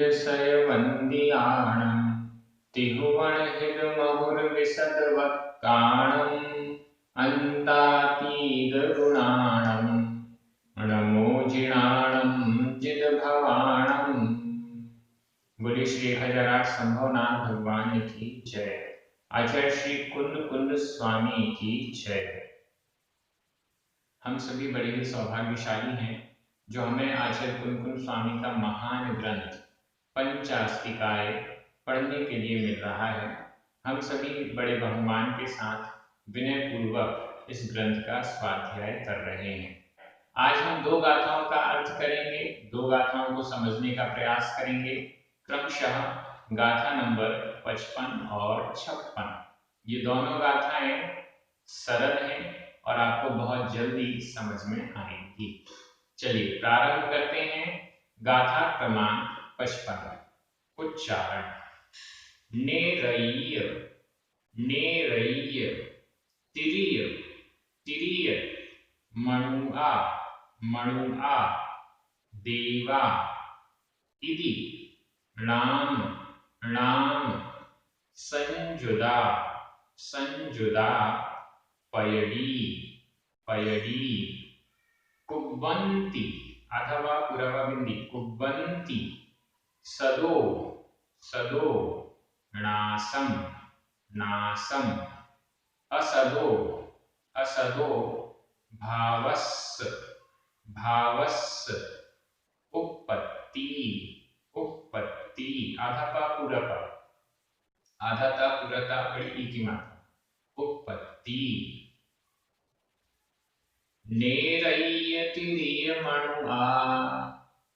विदुषयवन्दियाणं तिहुवणहिर्महुर्विशदवक्काणम् अन्तातीतगुणाणं नमो जिणाणं जिदभवाणम्। बोले श्री 1008 संभवनाथ भगवान की जय। आचार्य श्री कुंद कुंद स्वामी की जय। हम सभी बड़े ही सौभाग्यशाली हैं जो हमें आचार्य कुंद कुंद स्वामी का महान ग्रंथ पंचास्तिकाय पढ़ने के लिए मिल रहा है। हम सभी बड़े बहुमान के साथ विनय पूर्वक इस ग्रंथ का स्वाध्याय कर रहे हैं। आज हम दो गाथाओं का अर्थ करेंगे, दो गाथाओं को समझने का प्रयास करेंगे, क्रमशः गाथा नंबर 55 और 56। ये दोनों गाथाएं सरल हैं और आपको बहुत जल्दी समझ में आएंगी। चलिए प्रारंभ करते हैं। गाथा क्रमांक 55। उच्चारण। नेरय्य नेरय्य, तिर्य तिर्य, मणुआ मणुआ, देवा इति, णाम णाम, संजुदा संजुदा, पयडी पयडी, कुब्बन्ति अथवा पुरवबिंदी कुब्बन्ति, सदो सदो, नासम नासम, असदो असदो, भावस्स भावस्स, उपपत्ति उपपत्ति, आधाता पुरता आधाता पुरता बड़ी ई की मात्रा, उपपत्ति। नेरय्य तिर्य मणुआ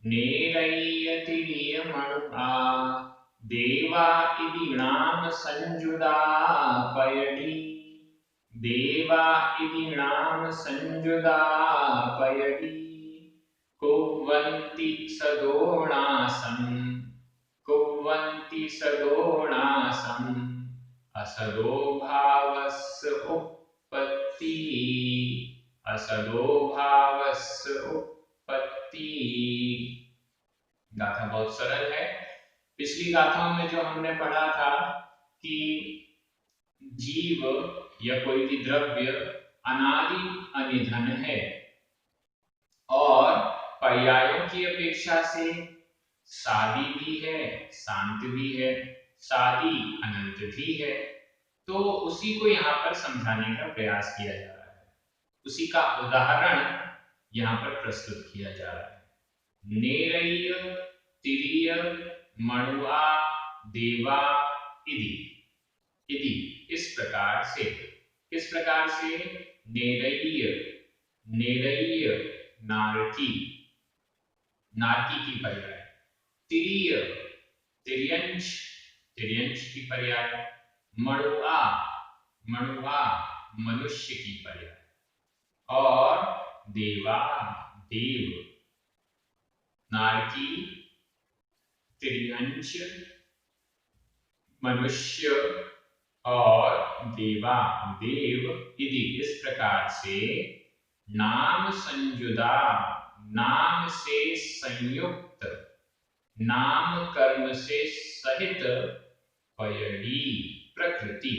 नेरय्य तिर्य मणुआ, देवा इति णाम संजुदा पयडी, देवा इति णाम संजुदा पयडी, कुर्वन्ति सदोणासं कुर्वन्ति सदोणासं, असदो भावस्य उपपत्ति असदो भावस्य उपपत्ति। गाथा बहुत सरल है। पिछली गाथाओं में जो हमने पढ़ा था कि जीव या कोई भी द्रव्य अनादि अनिधन है और पर्यायों की अपेक्षा से सादी भी है, शांत भी है, सादी अनंत भी है। तो उसी को यहाँ पर समझाने का प्रयास किया जा रहा है, उसी का उदाहरण यहाँ पर प्रस्तुत किया जा रहा है। नेरय्य तिर्य मणुआ देवा इति इति, इस प्रकार से नेरय्य नेरय्य, नारकी नारकी की पर्याय, तिर्य तिर्यंश तिर्यंश की पर्याय, मणुआ मणुआ, मनुष्य की पर्याय, और देवा देव, नारकी तिर्यंश मनुष्य और देवा देव इति, इस प्रकार से नाम संयुदा, नाम से संयुक्त, नाम कर्म से सहित, पयडी प्रकृति।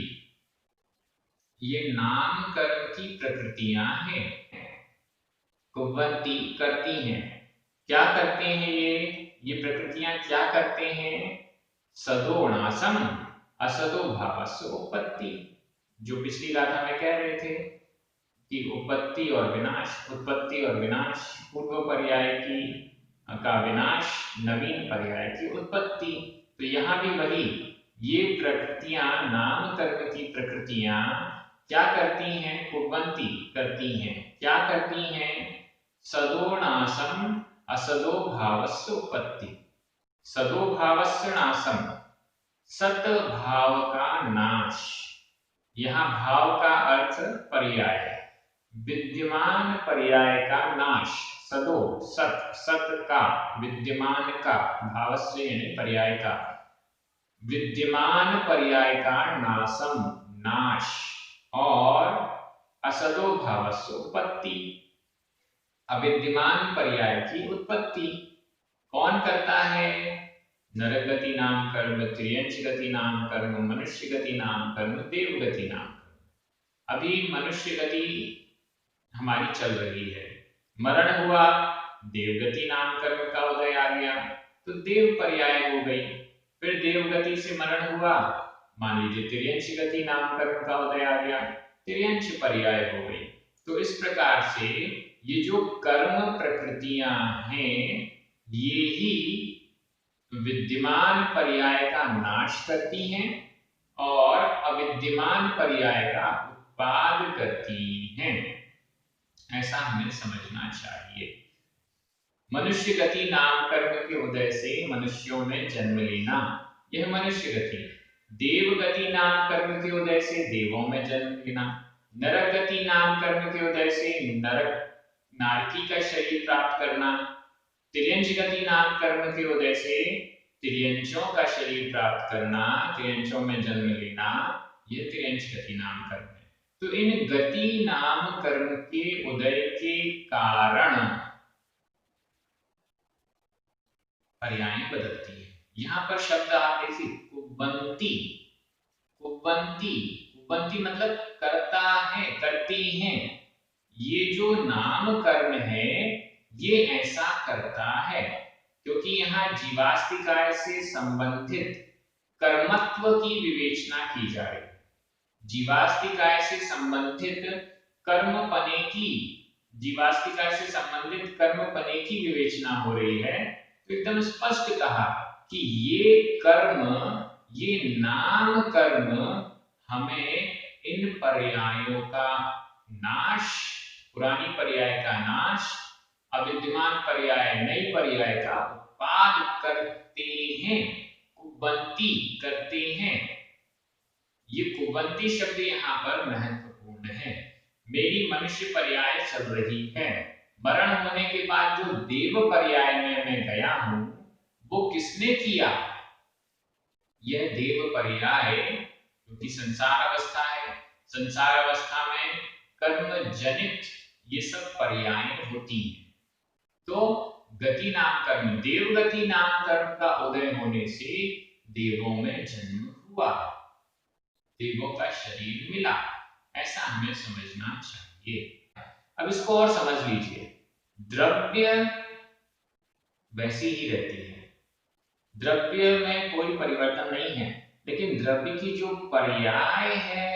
ये नाम कर्म की प्रकृतियां हैं। कुर्वन्ति करती हैं। क्या करते हैं ये प्रकृतियां क्या करते हैं? सदोणासम असदो भावस्य उपपत्ति। जो पिछली गाथा में कह रहे थे कि उत्पत्ति और विनाश पूर्व पर्याय की का विनाश, नवीन पर्याय की उत्पत्ति। तो यहाँ भी वही, ये प्रकृतियां, नाम कर्म की प्रकृतियां क्या करती हैं? कुर्वन्ति करती हैं। क्या करती हैं? सदोणासम असदो भावस्य उत्पत्ति। सदो भावस्य नाशम, सत भाव का नाश। यहाँ भाव का अर्थ पर्याय, विद्यमान पर्याय का नाश। सदो सत, सत का, विद्यमान का, भावस्य यानी पर्याय का, विद्यमान पर्याय का नाशम नाश, और असदो भावस्य उत्पत्ति, अविद्यमान पर्याय की उत्पत्ति। कौन करता है? नरक गति नाम कर्म, त्रियंच गति नाम कर्म, मनुष्य गति नाम कर्म, देव गति नाम कर्म। अभी मनुष्य गति हमारी चल रही है, मरण हुआ, देवगति नाम कर्म का उदय आ गया, तो देव पर्याय हो गई। फिर देवगति से मरण हुआ, मान लीजिए त्रियंच गति नाम कर्म का उदय आ गया, त्रियंच पर्याय हो गई। तो इस प्रकार से ये जो कर्म प्रकृतियां हैं, ये ही विद्यमान पर्याय का नाश करती हैं और अविद्यमान पर्याय का उत्पाद करती हैं, ऐसा हमें समझना चाहिए। मनुष्य गति नाम कर्म के उदय से मनुष्यों में जन्म लेना, यह मनुष्य गति। देव गति नाम कर्म के उदय से देवों में जन्म लेना। नरक गति नाम कर्म के उदय से नरक नारकी का शरीर प्राप्त करना। त्रियंच गति नाम कर्म के उदय से त्रियंचों का शरीर प्राप्त करना, त्रियंचों में जन्म लेना, यह त्रियंच गति नाम कर्म है। तो इन गति नाम कर्म के उदय के कारण पर्याय बदलती है। यहाँ पर शब्द आप देखिए, कुबंती। कुबंती, कुबंती मतलब करता है, करती हैं। ये जो नाम कर्म है, ये ऐसा करता है, क्योंकि यहाँ जीवास्तिकाय से संबंधित कर्मत्व की विवेचना की जा रही है। जीवास्तिकाय से संबंधित कर्मपने की, जीवास्तिकाय से संबंधित कर्मपने की विवेचना हो रही है। तो एकदम स्पष्ट कहा कि ये कर्म, ये नाम कर्म हमें इन पर्यायों का नाश, पुरानी पर्याय का नाश, अविद्यमान पर्याय, नई पर्याय का उत्पाद करते हैं, कुबंती करते हैं। ये कुबंती शब्द यहाँ पर महत्वपूर्ण है। मेरी मनुष्य पर्याय चल रही है, मरण होने के बाद जो देव पर्याय में मैं गया हूं, वो किसने किया? यह देव पर्याय, क्योंकि संसार अवस्था है, संसार अवस्था में कर्म जनित ये सब पर्याय होती हैं। तो गति नाम कर्म, देव गति नाम कर्म का उदय होने से देवों में जन्म हुआ, देवों का शरीर मिला, ऐसा हमें समझना चाहिए। अब इसको और समझ लीजिए। द्रव्य वैसी ही रहती है, द्रव्य में कोई परिवर्तन नहीं है, लेकिन द्रव्य की जो पर्याय है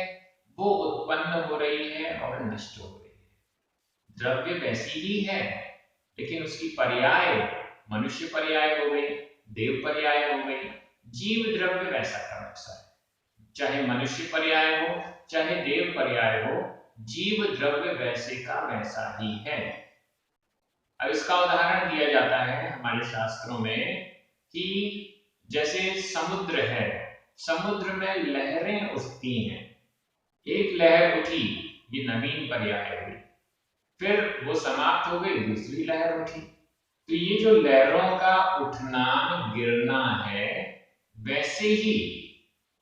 वो उत्पन्न हो रही है और नष्ट हो रही है। द्रव्य वैसी ही है, लेकिन उसकी पर्याय मनुष्य पर्याय हो गई, देव पर्याय हो गई। जीव द्रव्य वैसा का वैसा है, चाहे मनुष्य पर्याय हो चाहे देव पर्याय हो, जीव द्रव्य वैसे का वैसा ही है। अब इसका उदाहरण दिया जाता है हमारे शास्त्रों में कि जैसे समुद्र है, समुद्र में लहरें उठती हैं, एक लहर उठी, ये नवीन पर्याय हुई, फिर वो समाप्त हो गई, दूसरी लहर उठी। तो ये जो लहरों का उठना गिरना है, वैसे ही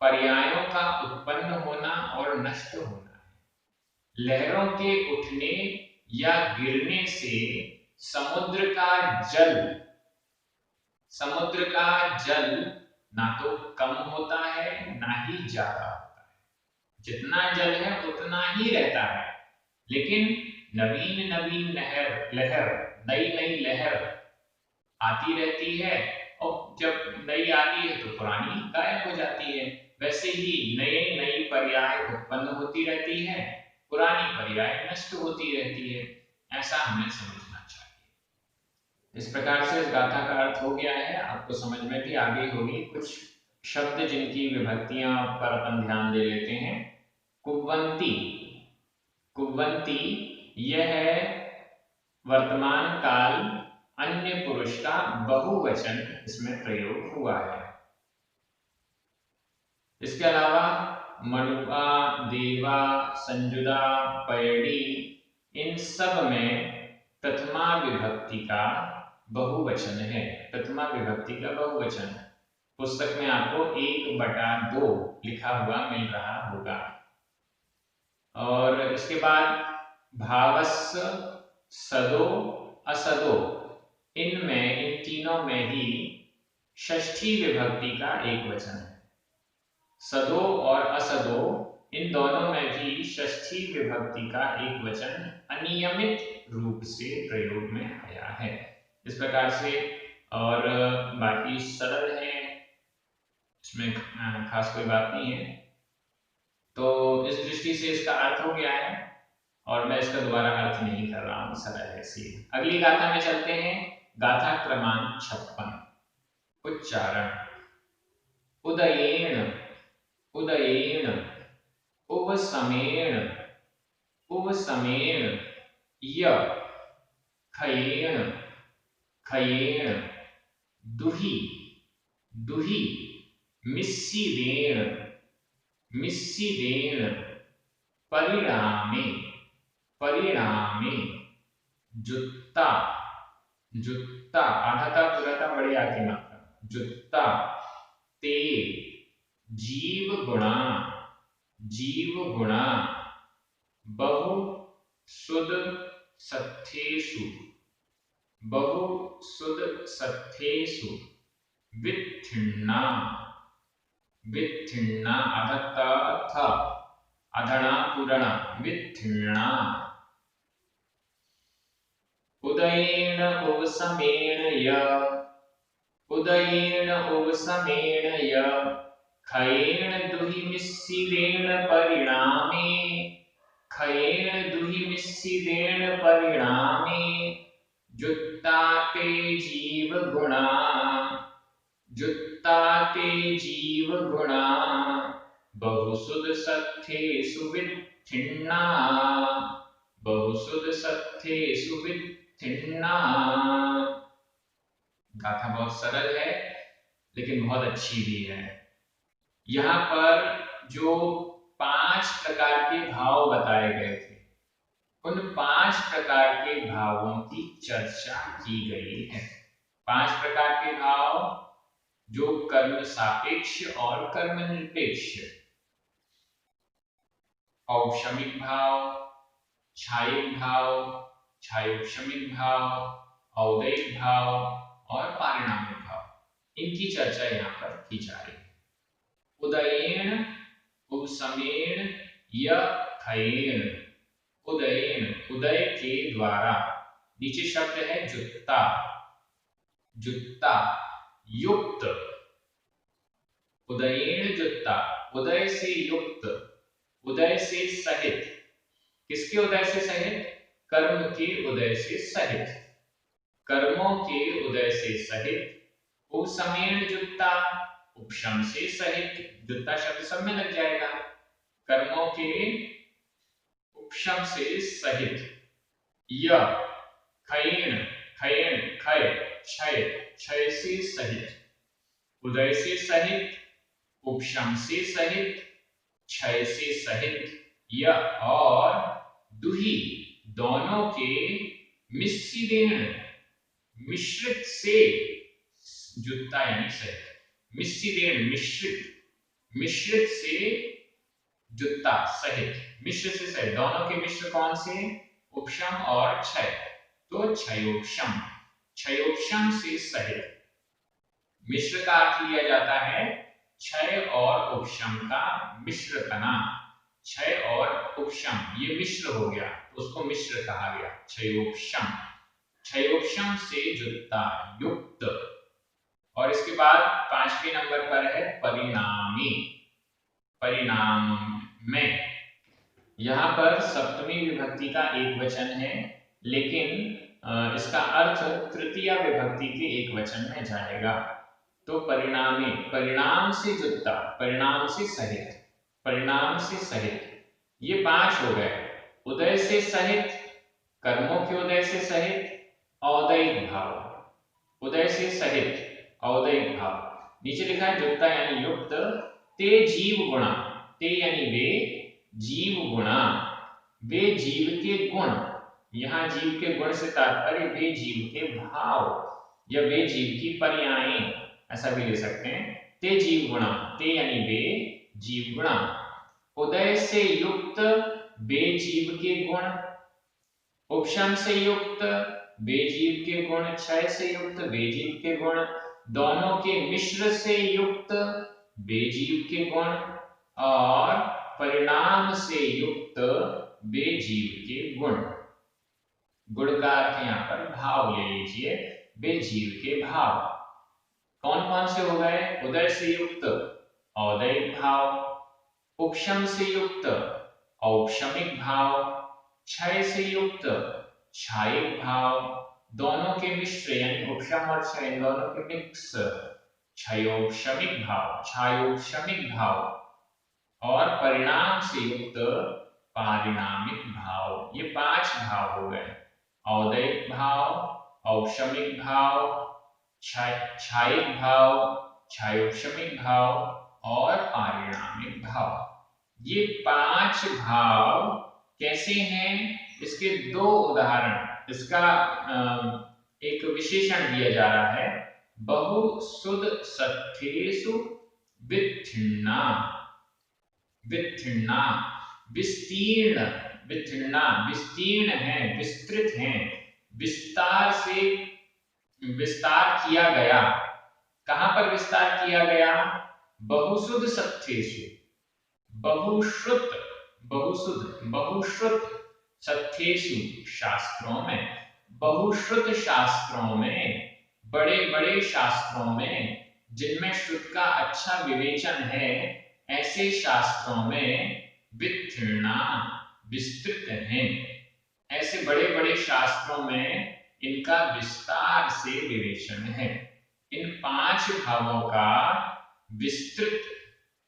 पर्यायों का उत्पन्न होना और नष्ट होना है। लहरों के उठने या गिरने से समुद्र का जल ना तो कम होता है ना ही ज्यादा होता है। जितना जल है उतना ही रहता है, लेकिन नवीन नवीन लहर नई लहर आती रहती है, और जब नई आती है तो पुरानी गायब हो जाती है। वैसे ही नई पर्याय उत्पन्न होती रहती है, पुरानी पर्याय नष्ट होती रहती है, ऐसा हमें समझना चाहिए। इस प्रकार से इस गाथा का अर्थ हो गया है, आपको समझ में भी आ गई होगी। कुछ शब्द जिनकी विभक्तियां पर अपन ध्यान दे लेते हैं। कुबंती, कुबंती यह है वर्तमान काल अन्य पुरुष का बहुवचन इसमें प्रयोग हुआ है। इसके अलावा मड़ुआ, देवा, संजुदा, पैड़ी, इन सब में प्रथमा विभक्ति का बहुवचन है, प्रथमा विभक्ति का बहुवचन। पुस्तक में आपको 1/2 लिखा हुआ मिल रहा होगा। और इसके बाद भावस्स, सदो, असदो, इन तीनों में ही षष्ठी विभक्ति का एक वचन है। सदो और असदो इन दोनों में भी षष्ठी विभक्ति का एक वचन अनियमित रूप से प्रयोग में आया है। इस प्रकार से और बाकी सरल है, इसमें खास कोई बात नहीं है। तो इस दृष्टि से इसका अर्थ हो गया है और मैं इसका दोबारा अर्थ नहीं कर रहा हूं, सरल है सी। अगली गाथा में चलते हैं। गाथा क्रमांक 56। उच्चारण। उदयेन उदयेन, उपसमेण उपसमेण, य खयेण खयेण, दुहि दुहि, मिस्सिदेन मिस्सिदेन, परिणामे परिणामे, जुत्ता जुत्ता, आधा था पूरा था, बड़े आगे मात्रा, जुत्ता, ते जीव गुणा बहु सुद सत्थेषु वित्थिन्ना वित्थिन्ना, अधना पूरणा, वित्थिन्ना। उदयेन उपसमेण य खयेण दुहि मिस्सिदेन परिणामे जुत्ता ते जीव गुणा बहुसुद सत्थेषु वित्थिन्ना गाथा बहुत सरल है लेकिन बहुत अच्छी भी है। यहाँ पर जो 5 प्रकार के भाव बताए गए थे, उन 5 प्रकार के भावों की चर्चा की गई है। 5 प्रकार के भाव जो कर्म सापेक्ष और कर्म निरपेक्ष, औपशमिक भाव, छायिक भाव, छायोपशमिक भाव, औदैक भाव और पारिणामिक भाव, इनकी चर्चा यहाँ पर की जा रही है। उदयेन उपसमेण य खयेण, उदयेन, उदय के द्वारा, नीचे शब्द है जुत्ता युक्त, उदयेन जुत्ता, उदय से युक्त, उदय से सहित। किसके उदय से सहित? कर्म के उदय से सहित, कर्मों के उदय से सहित। उपसमेण जुत्ता, उपशम से सहित, जुत्ता शब्द सब में लग जाएगा, कर्मों के उपशम से सहित। य खयेण, खय क्षय से सहित, उदय से सहित, उपशम से सहित, क्षय से सहित। य और दुहि, दोनों के मिस्सिदेन, मिश्रित से, जुत्ता यानी सहित, मिस्सिदेन मिश्रित से, जुत्ता सहित, मिश्र से सहित, दोनों के मिश्र कौन से? उपशम और क्षय, तो क्षयोपशम से सहित। मिश्र का अर्थ लिया जाता है क्षय और उपशम का मिश्र तना, क्षय और उपशम ये मिश्र हो गया तो उसको मिश्र कहा गया, क्षयोपशम से जुत्ता युक्त। और इसके बाद 5वें नंबर पर है परिणाम में। यहाँ पर सप्तमी विभक्ति का एक वचन है, लेकिन इसका अर्थ तृतीया विभक्ति के एक वचन में जाएगा। तो परिणामे, परिणाम से जुत्ता, परिणाम से सहित, ये 5 हो गए। उदय से सहित, कर्मों के उदय से सहित, औदैक भाव, उदय से सहित औदैक भाव। नीचे लिखा है जुत्ता यानी युक्त, ते जीव गुणा, ते यानी वे, जीव गुणा, वे जीव के गुण। यहाँ जीव के गुण से तात्पर्य वे जीव के भाव या वे जीव की पर्यायें, ऐसा भी ले सकते हैं। ते जीव गुणा, ते यानी वे जीव गुणा, उदय से युक्त वे जीव के गुण, उपशम से युक्त वे जीव के गुण, क्षय से युक्त वे जीव के गुण, दोनों के मिश्र से युक्त बेजीव के गुण और परिणाम से युक्त बेजीव के गुण। गुण का अर्थ यहाँ पर भाव ले लीजिए, बेजीव के भाव कौन कौन से हो गए? उदय से युक्त औदयिक भाव, उपशम से युक्त औपशमिक भाव, क्षय से युक्त क्षायिक भाव, दोनों के मिश्र यानी उपशम और क्षय दोनों के मिक्स क्षयोपशमिक भाव, क्षायोपशमिक भाव और परिणाम से युक्त पारिणामिक भाव। ये 5 भाव हो गए, औदयिक भाव, औपशमिक भाव, क्षायिक भाव, क्षयोपशमिक भाव और पारिणामिक भाव। ये 5 भाव कैसे हैं? इसके 2 उदाहरण, इसका एक विशेषण दिया जा रहा है, बहुसुध सत्थेषु वित्थिन्ना। वित्थिन्ना विस्तीर्ण, वित्थिन्ना विस्तीर्ण है, विस्तृत है, विस्तार से विस्तार किया गया। कहां पर विस्तार किया गया? बहुसुध सत्थेषु, बहुश्रुत, बहुश्रुत सत्थेषु शास्त्रों में, बहुश्रुत शास्त्रों में, बड़े बड़े शास्त्रों में जिनमें श्रुत का अच्छा विवेचन है, ऐसे शास्त्रों में वित्तीर्णा विस्तृत हैं। ऐसे बड़े बड़े शास्त्रों में इनका विस्तार से विवेचन है। इन 5 भावों का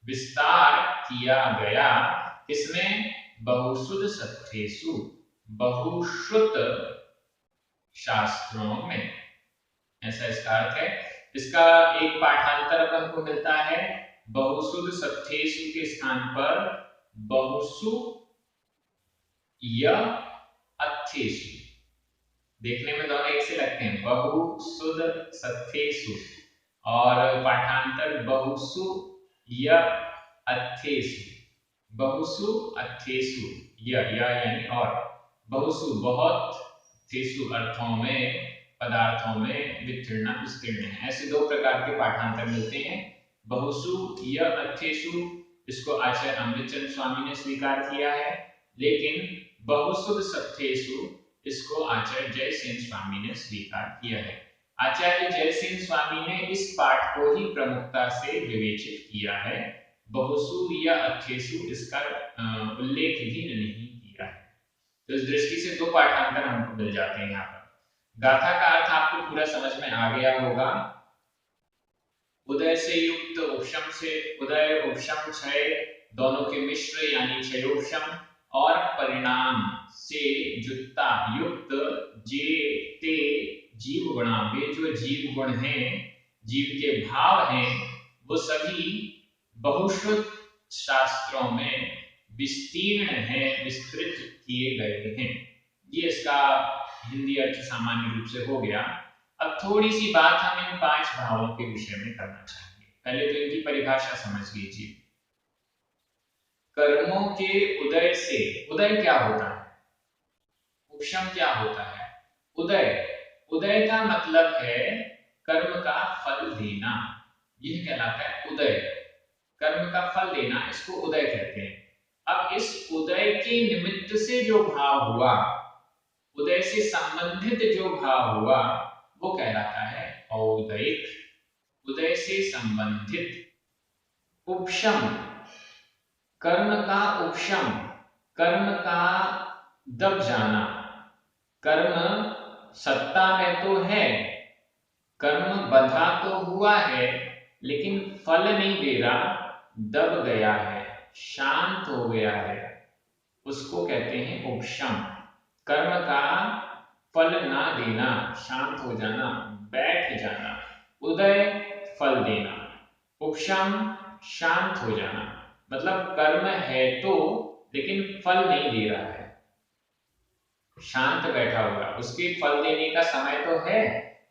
विस्तार किया गया, इसमें बहुसुध सत्थेषु, बहुश्रुत शास्त्रों में, ऐसा इसका अर्थ है। इसका एक पाठांतर अपन को मिलता है, बहुसुध सत्थेषु के स्थान पर बहुसु या अत्थेषु। देखने में दोनों एक से लगते हैं, बहुसुध सत्थेषु, और पाठांतर बहुसु या अत्थेषु, बहुसु अत्थेषु, या यानी और, बहुसु बहुत, थेषु अर्थों में, पदार्थों में, वित्तीर्ण विस्तीर्ण है। ऐसे 2 प्रकार के पाठांतर मिलते हैं, बहुसु या अत्थेषु, इसको आचार्य अमृतचंद स्वामी ने स्वीकार किया है, लेकिन बहुसुध सत्थेषु इसको आचार्य जयसेन स्वामी ने स्वीकार किया है। आचार्य जयसेन स्वामी ने इस पाठ को ही प्रमुखता से विवेचित किया है, बहुसु या अत्थेषु इसका उल्लेख भी नहीं किया है। तो इस दृष्टि से 2 पाठांतर हमको मिल जाते हैं यहाँ पर। गाथा का अर्थ आपको पूरा समझ में आ गया होगा। उदय से युक्त, उपशम से उदय, उपशम क्षय दोनों के मिश्र यानी क्षयोपशम, और परिणाम से युक्ता युक्त जे ते जीव गुणा, वे जो जीव गुण हैं, जीव के भाव हैं, वो सभी बहुश्रुत शास्त्रों में विस्तीर्ण है, विस्तृत किए गए हैं। ये इसका हिंदी अर्थ सामान्य रूप से हो गया। अब थोड़ी सी बात हम इन 5 भावों के विषय में करना चाहेंगे। पहले तो इनकी परिभाषा समझ लीजिए। कर्मों के उदय से, उदय क्या होता है? उपशम क्या होता है? उदय, उदय का मतलब है कर्म का फल देना, यह कहलाता है उदय। कर्म का फल देना, इसको उदय कहते हैं। अब इस उदय के निमित्त से जो भाव हुआ, उदय से संबंधित जो भाव हुआ, वो कहलाता है औदयिक। उदय से संबंधित। उपशम, कर्म का उपशम, कर्म का दब जाना। कर्म सत्ता में तो है, कर्म बंधा तो हुआ है, लेकिन फल नहीं दे रहा, दब गया है, शांत हो गया है, उसको कहते हैं उपशम। कर्म का फल ना देना, शांत हो जाना, बैठ जाना। उदय फल देना, उपशम शांत हो जाना। मतलब कर्म है तो, लेकिन फल नहीं दे रहा है, शांत बैठा हुआ। उसके फल देने का समय तो है,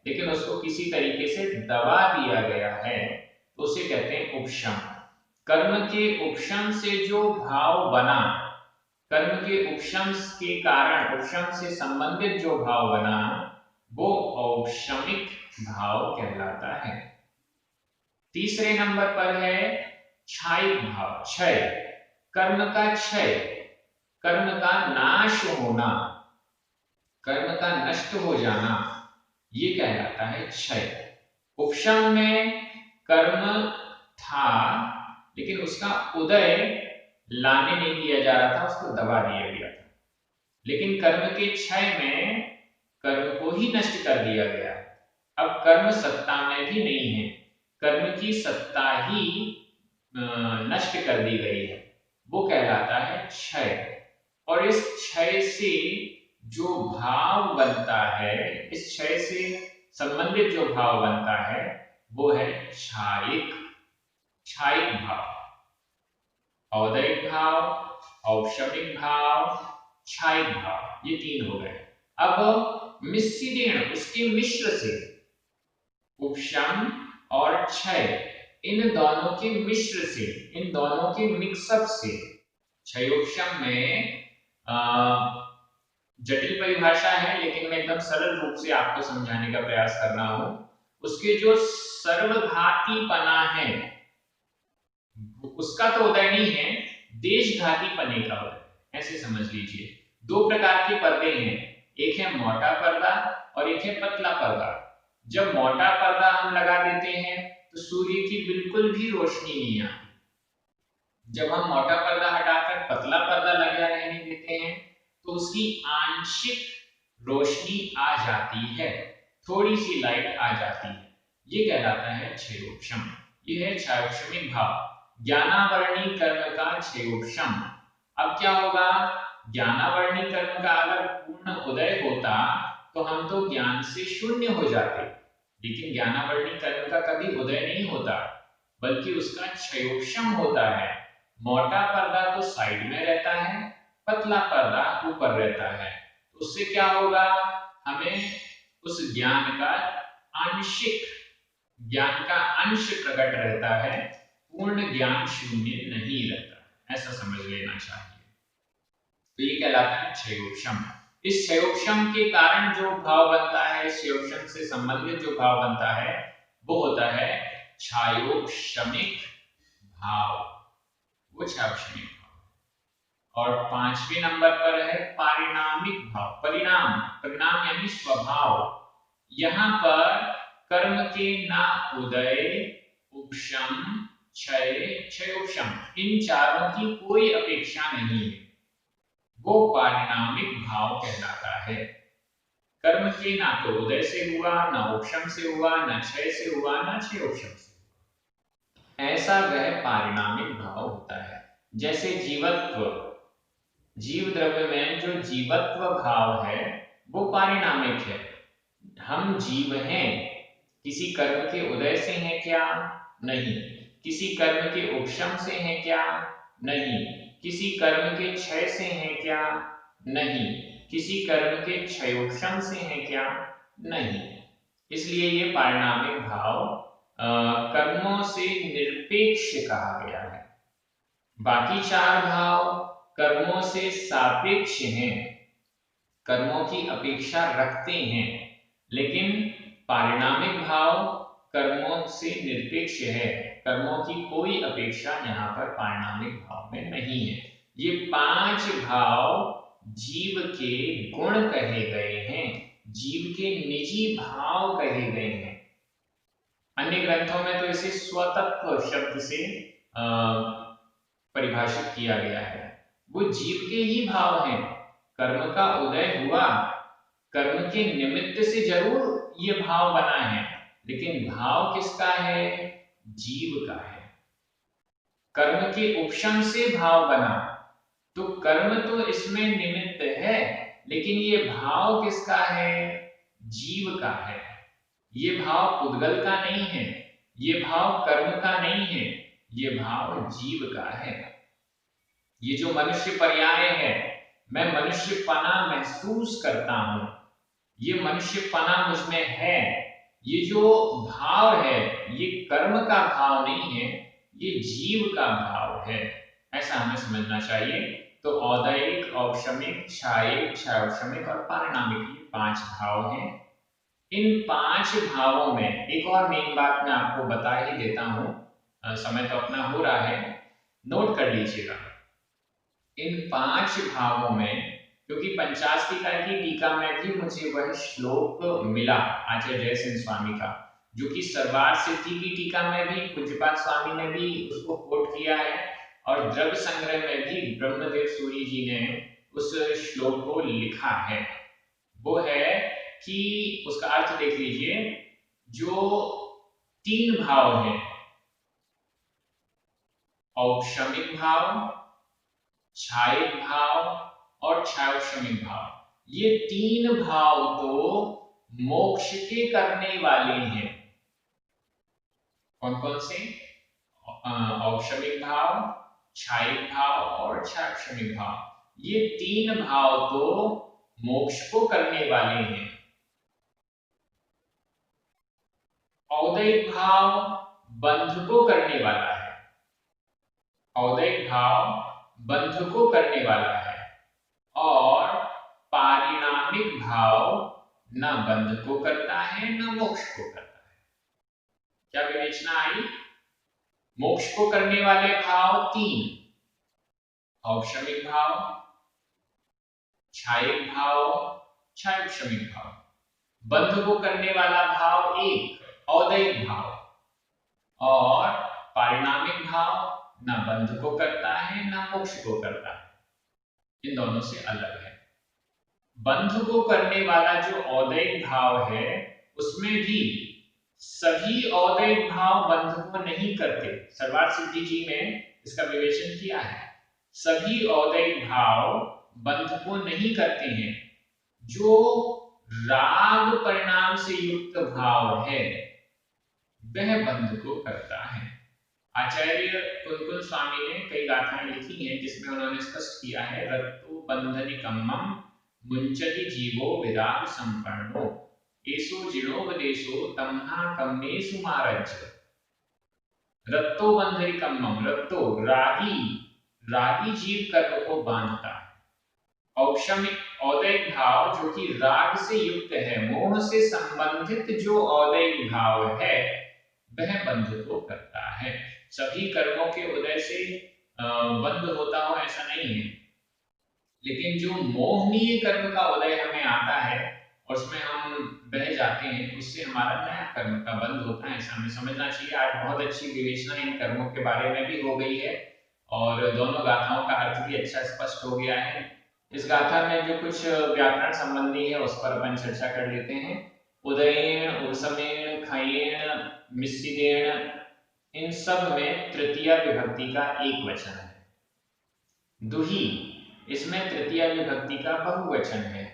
लेकिन उसको किसी तरीके से दबा दिया गया है, तो उसे कहते हैं उपशम। कर्म के उपशम से जो भाव बना, कर्म के उपशम के कारण, उपशम से संबंधित जो भाव बना, वो औपशमिक भाव कहलाता है। तीसरे नंबर पर है क्षायिक भाव, क्षय, कर्म का क्षय, कर्म का नाश होना, कर्म का नष्ट हो जाना, ये कहलाता है क्षय। उपशम में कर्म था लेकिन उसका उदय लाने नहीं दिया जा रहा था, उसको दबा दिया गया था। लेकिन कर्म के क्षय में कर्म को ही नष्ट कर दिया गया। अब कर्म सत्ता में भी नहीं है, कर्म की सत्ता ही नष्ट कर दी गई है, वो कहलाता है क्षय। और इस क्षय से जो भाव बनता है, इस क्षय से संबंधित जो भाव बनता है वो है क्षायिक, क्षायिक भाव। औदयिक भाव, औपशमिक भाव, क्षायिक भाव, ये तीन हो गए। अब मिश्रिण, उसके मिश्र से, उपशम और क्षय, इन दोनों के मिश्र से, इन दोनों के मिक्सअप से, क्षयोपशम में जटिल परिभाषा है लेकिन मैं एकदम सरल रूप से आपको समझाने का प्रयास कर रहा हूं। उसके जो सर्वघातीपना है उसका तो उदय नहीं है, देशघातीपने का उदय, ऐसे समझ लीजिए। दो प्रकार के पर्दे हैं, एक है मोटा पर्दा और एक है पतला पर्दा। जब मोटा पर्दा हम लगा देते हैं तो सूर्य की बिल्कुल भी रोशनी नहीं आती। जब हम मोटा पर्दा हटाकर पतला पर्दा लगा रहने देते हैं तो उसकी आंशिक रोशनी आ जाती है, थोड़ी सी लाइट आ जाती है, ये कहलाता है क्षयोपशम। ये है क्षयोपशमिक भाव, ज्ञानावर्णी कर्म का क्षयोपशम। अब क्या होगा, ज्ञानावर्णी कर्म का अगर पूर्ण उदय होता तो हम तो ज्ञान से शून्य हो जाते, लेकिन ज्ञानावर्णी कर्म का कभी उदय नहीं होता बल्कि उसका क्षयोपशम होता है। मोटा पर्दा तो साइड में रहता है, पतला पर्दा ऊपर रहता है। उससे क्या होगा, हमें उस ज्ञान का आंशिक, ज्ञान का अंश प्रकट रहता है, पूर्ण ज्ञान शून्य नहीं रहता, ऐसा समझ लेना चाहिए। तो ये कहलाता है क्षयोपशम। इस क्षयोपशम के कारण जो भाव बनता है, क्षयोपशम से संबंधित जो भाव बनता है वो होता है क्षयोपशमिक भाव, वो क्षयोपशमिक भाव। और पांचवें नंबर पर है पारिणामिक भाव, परिणाम, परिणाम यानी स्वभाव। यहां पर कर्म के ना उदय, उपशम, क्षय, क्षयोपशम, इन चारों की कोई अपेक्षा नहीं है, वो पारिणामिक भाव कहलाता है। कर्म के ना तो उदय से हुआ, ना उपशम से हुआ, ना क्षय से हुआ, ना क्षयोपशम से हुआ, ऐसा वह पारिणामिक भाव होता है। जैसे जीवत्व, जीव द्रव्य में जो जीवत्व भाव है वो पारिणामिक है। हम जीव हैं, किसी कर्म के उदय से हैं क्या? नहीं। किसी कर्म के उपशम से हैं क्या? नहीं। किसी कर्म के क्षय से हैं क्या? नहीं। किसी कर्म के क्षयोपशम से हैं क्या? नहीं। इसलिए ये पारिणामिक भाव कर्मों से निरपेक्ष कहा गया है। बाकी चार भाव कर्मों से सापेक्ष हैं, कर्मों की अपेक्षा रखते हैं, लेकिन पारिणामिक भाव कर्मों से निरपेक्ष है, कर्मों की कोई अपेक्षा यहाँ पर पारिणामिक भाव में नहीं है। ये पांच भाव जीव के गुण कहे गए हैं, जीव के निजी भाव कहे गए हैं। अन्य ग्रंथों में तो इसे स्वतत्व शब्द से परिभाषित किया गया है। वो जीव के ही भाव हैं, कर्म का उदय हुआ, कर्म के निमित्त से जरूर ये भाव बना है, लेकिन भाव किसका है? जीव का है। कर्म के उपशम से भाव बना, तो कर्म तो इसमें निमित्त है, लेकिन ये भाव किसका है? जीव का है। ये भाव पुद्गल का नहीं है, ये भाव कर्म का नहीं है, ये भाव जीव का है। ये जो मनुष्य पर्याय है, मैं मनुष्यपना महसूस करता हूं, ये मनुष्यपना मुझ में है, ये जो भाव है ये कर्म का भाव नहीं है, ये जीव का भाव है, ऐसा हमें समझना चाहिए। तो औदयिक, औपशमिक, क्षायिक, क्षयोपशमिक और पारिणामिक, ये पांच भाव हैं। इन 5 भावों में एक और मेन बात मैं आपको बता ही देता हूं, समय तो अपना हो रहा है, नोट कर लीजिएगा। इन 5 भावों में, क्योंकि पंचास्तिका की टीका में भी मुझे वह श्लोक मिला आचार्य जयसिंह स्वामी का, जो कि सर्वार्थ सिद्धि की टीका में भी पूज्यपाद स्वामी ने भी उसको कोट किया है, और द्रव्य संग्रह में भी ब्रह्मदेव सूरी जी ने उस श्लोक को लिखा है। वो है कि उसका अर्थ देख लीजिए, जो 3 भाव हैं, औपशमिक भाव, छायिक भाव और छायोपशमिक भाव, ये 3 भाव तो मोक्ष के करने वाले हैं। कौन कौन से? औपशमिक भाव, छायिक भाव और छायोपशमिक भाव, ये 3 भाव तो मोक्ष को करने वाले हैं। औदैहिक भाव बंध को करने वाला है, औदैहिक भाव बंध को करने वाला है, और पारिणामिक भाव न बंध को करता है न मोक्ष को करता है। क्या विवेचना आई? मोक्ष को करने वाले भाव 3, औपशमिक भाव, छायिक भाव, छायोपशमिक भाव। बंध को करने वाला भाव 1, औदैहिक भाव, और पारिणामिक भाव न बंध को करता है न मोक्ष को करता है, इन दोनों से अलग है। बंध को करने वाला जो औदैहिक भाव है, उसमें भी सभी औदैहिक भाव बंध को नहीं करते। सर्वार्थ सिद्धि जी ने इसका विवेचन किया है। सभी औदैहिक भाव बंध को नहीं करते हैं। जो राग परिणाम से युक्त भाव है, वह बंध को करता है। आचार्य कुलकुल स्वामी ने कई गाथाएं लिखी हैं जिसमें उन्होंने स्पष्ट किया है, रत्तो बंधनिकम्मं मुंचति जीवो विराग संपन्नो, एसो जिणोपदेशो तम्हा कम्मेषु मारज्य। रत्तो बंधनिकम्मं, रत्तो रागी जीव कर्म को बांधता है। औपशमिक औदैहिक भाव जो कि राग से युक्त है, मोह से संबंधित जो औदैहिक भाव है, वह बंध को करता है। सभी कर्मों के उदय से बंध होता हो ऐसा नहीं है, लेकिन जो मोहनीय कर्म का उदय हमें आता है और उसमें हम बह जाते हैं, उससे हमारा नया कर्म का बंध होता है, ऐसा हमें समझना चाहिए। आज बहुत अच्छी विवेचना इन कर्मों के बारे में भी हो गई है और दोनों गाथाओं का अर्थ भी अच्छा स्पष्ट हो गया है। इस गाथा में जो कुछ व्याकरण संबंधी है उस पर अपन चर्चा कर लेते हैं। उदयेण, उपसमेण, खयेण, मिश्रितेण, इन सब में तृतीया विभक्ति का एक वचन है। दुही, इसमें तृतीया विभक्ति का बहुवचन है।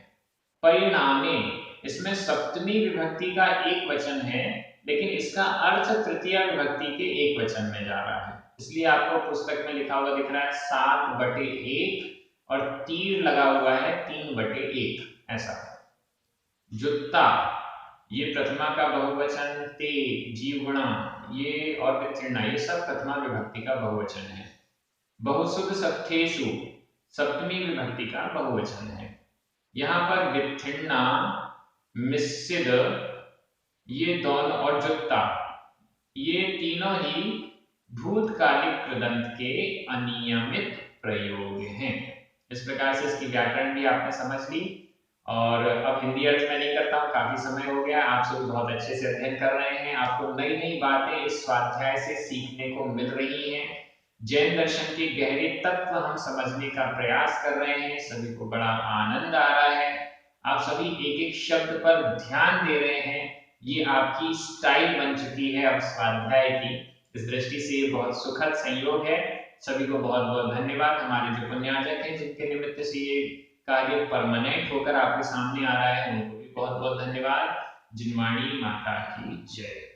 परिणामे, इसमें सप्तमी विभक्ति का एक वचन है, लेकिन इसका अर्थ तृतीया विभक्ति के एक वचन में जा रहा है, इसलिए आपको पुस्तक में लिखा हुआ दिख रहा है 7/1 और तीर लगा हुआ है 3/1 ऐसा। जुत्ता, ये प्रथमा का बहुवचन, ते, जीवगुणा, ये और वित्तीर्णा, ये सब प्रथमा विभक्ति का बहुवचन है। बहुसुध सप्तेषु, सप्तमी विभक्ति का बहुवचन है। यहाँ पर वित्तीर्णा, मिश्रित, ये दोनों, और जुत्ता, ये तीनों ही भूतकालिक कृदंत के अनियमित प्रयोग हैं। इस प्रकार से इसकी व्याकरण भी आपने समझ ली, और अब हिंदी अर्थ में नहीं करता हूँ, काफी समय हो गया। आप सब बहुत अच्छे से अध्ययन कर रहे हैं, आपको नई नई बातें इस स्वाध्याय से सीखने को मिल रही हैं। जैन दर्शन के गहरे तत्व हम समझने का प्रयास कर रहे हैं, सभी को बड़ा आनंद आ रहा है। आप सभी एक एक शब्द पर ध्यान दे रहे हैं, ये आपकी स्टाइल बन चुकी है अब स्वाध्याय की। इस दृष्टि से ये बहुत सुखद संयोग है। सभी को बहुत बहुत धन्यवाद। हमारे जो पुण्यार्जक हैं जिनके निमित्त से ये कार्य परमानेंट होकर आपके सामने आ रहा है, उनको भी बहुत बहुत धन्यवाद। जिनवाणी माता की जय।